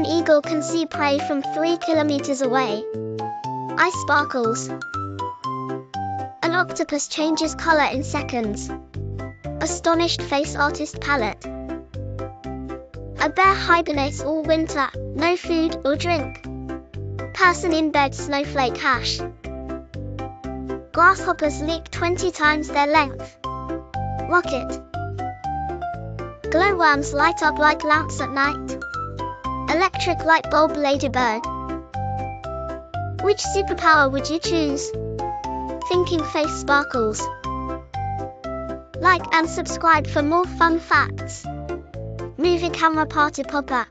An eagle can see prey from 3 kilometers away. Eye sparkles. An octopus changes color in seconds. Astonished face artist palette. A bear hibernates all winter, no food or drink. Person in bed snowflake hash. Grasshoppers leap 20 times their length. Rocket. Glowworms light up like lamps at night. Electric light bulb ladybird. Which superpower would you choose? Thinking face sparkles. Like and subscribe for more fun facts. Movie camera party popper.